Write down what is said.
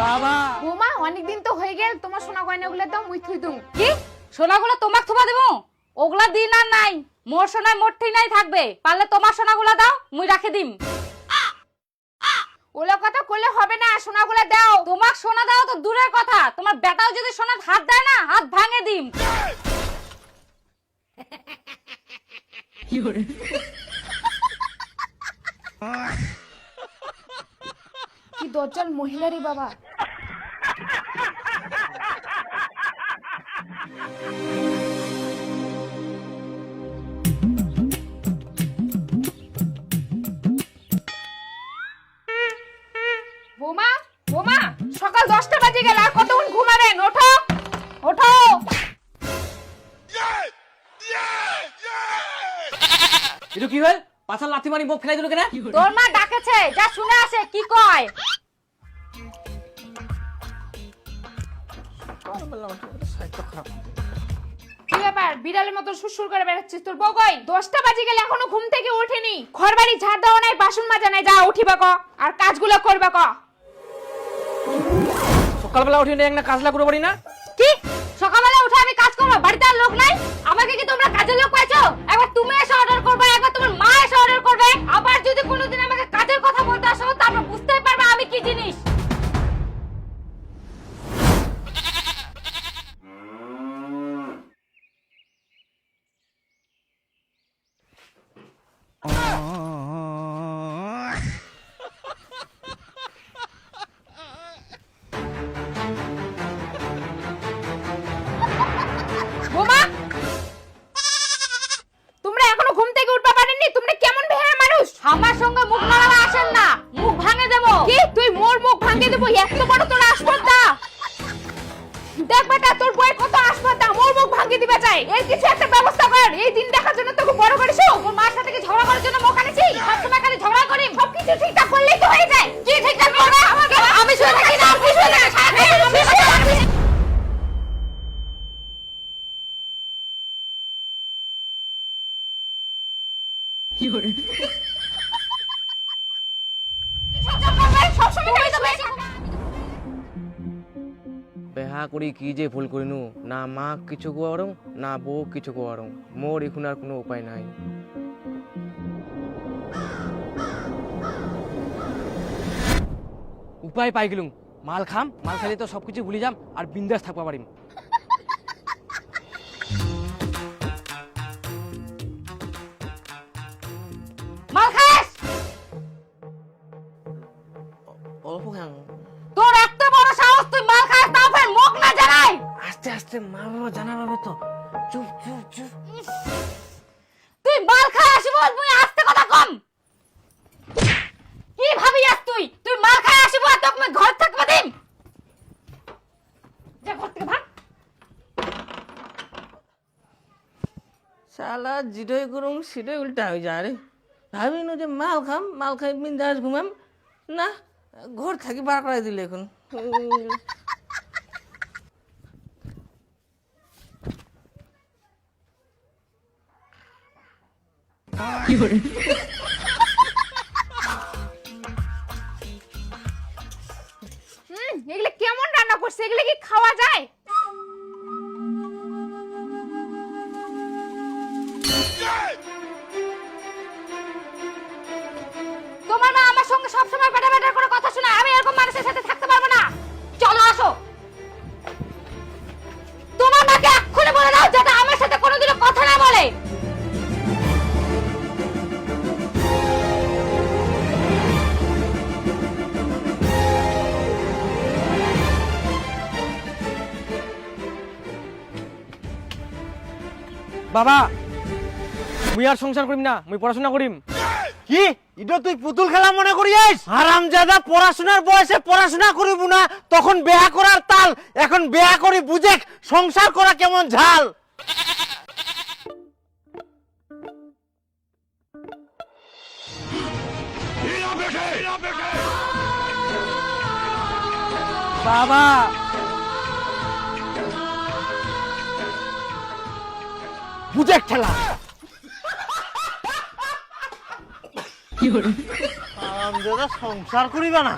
বাবা বৌমা অনেকদিন তো হয়ে গেল, তোমার সোনা গয়নাগুলো দাও, মুই থুই দুম। কি সোনাগুলো তোমাক থুবা দেবো? ওগুলা দিন আর নাই, মোর সোনায় মোরঠেই নাই থাকবে। পারলে তোমার সোনাগুলো দাও, মুই রাখে দিম। ওলা কথা কইলে হবে না, সোনাগুলো দাও। তোমাক সোনা দাও তো দূরের কথা, তোমার বেটাও যদি সোনার হাত দেয় না, হাত ভাঙে দিম। কি দজ্জাল মহিলারই বাবা। বৌমা বৌমা, সকাল 10টা বাজে গেল, আর কতক্ষণ ঘুমাবেন? ওঠো ওঠো। এটা কি হল? পাছার লাথি মারি মুখ ফেলাই দিল কেন? তোর মা ডাকেছে, যা শুনে আসে কি কয়। কি ব্যাপার, বিড়ালের মতো সুসুর করে বেড়াচ্ছিস? তোর বউ কই? 10টা বাজে গেল, এখনো ঘুম থেকে ওঠেনি। ঘরবাড়ি ঝাড় দেওয়া নাই, বাসন মাজা নাই, যা উঠিবা ক, আর কাজগুলো করবা ক। সকালবেলা উঠে একটা কাজলা করে পারি না? কি সকালবেলা উঠে আমি কাজ করব? বাড়িতে আর লোক নাই? আমাকে কি তোমরা কাজের লোক পাইছো? একবার তুমি এসে অর্ডার করবে, একবার তোমার মা এসে অর্ডার করবে। আবার যদি কোনোদিন আমাকে কাজের কথা বলতে আসো, তারপর বুঝতেই পারবে আমি কি জিনিস। বৌমা, তোমরা এখনো ঘুম থেকে উঠবা পারেননি? তোমরা কেমন বেহায়া মানুষ? আমার সঙ্গে মুখ লড়াবা আসেন না, মুখ ভাঙে দেবো। কি তুই মোর মুখ ভাঙিয়ে দেবো? এত বড় তোর আসপর্দা! দেখ বেটা, তোর বউয়ের কত আসপর্দা, মোর মুখ ভাঙিয়ে দিবা চাই। এর কিছু একটা ব্যবস্থা কর। এই দিন দেখার জন্য তোকে বড় করেছো। ওর মার সাথে কি ঝগড়া করার জন্য মুখ আনেছি? সবসময় খালি ঝগড়া করি। সবকিছু ঠিকঠাক করলেই তো হয়ে যায়। কি ঠিকঠাক করবে? আমি শুয়ে থাকি না, আপনি শুয়ে থাকেন। বেহা করি কি যে ভুল করিনু, না মা কিছু কোয়ারং না বউ কিছু কোয়ারং। মোর এখন আর কোনো উপায় নাই। উপায় পাই গেলুম, মাল খাম, মাল খাইলে তো সবকিছু ভুলে যাম আর বিন্দাস থাকবা পারিম। মাল খাস? অল্প খাং। তোর এত বড় সাহস, তুই মাল খাস তাও ফের মুখ না জানাই? আস্তে আস্তে মা বাবা জানা পাবে তো। চুপ চুপ চুপ। তুই মাল খাস বল, তুই আস্তে কথা কম। কি ভাবিয়াস তুই? তুই মাল খাই আসিব আর তোকে ঘর থাকবা দিম? যা ঘর থেকে ভাগ। শালা যেটাই করুম সেটাই উল্টা হয়ে যায় রে। ভাবি না যে মাল খাম, মাল খাই বিন্দাস ঘুমাম, না ঘর থাকি বার করাই দিলে এখন। এগুলো কেমন রান্না করছে? এগুলো কি খাওয়া যায়? তোমার মা আমার সঙ্গে সবসময় বেটা বেটা করে কথা শোনায়। আমি এরকম মানুষের সাথে থাকতে পারবো না। চলো আসো। তোমার মাকে এক্ষুনি বলে দাও যাতে আমার সাথে কোনোদিনও কথা না বলে। বাবা মুই আর সংসার করিম না, মুই পড়াশোনা করিম। কি এটা তুই পুতুল খেলা মনে করিস? হারামজাদা, পড়াশোনার বয়সে পড়াশোনা করিব না, তখন বিয়া করার তাল। এখন বিয়া করি বুঝে সংসার করা কেমন ঝাল। বাবা বুঝে খেলা। আরামজাদা সংসার করিবা না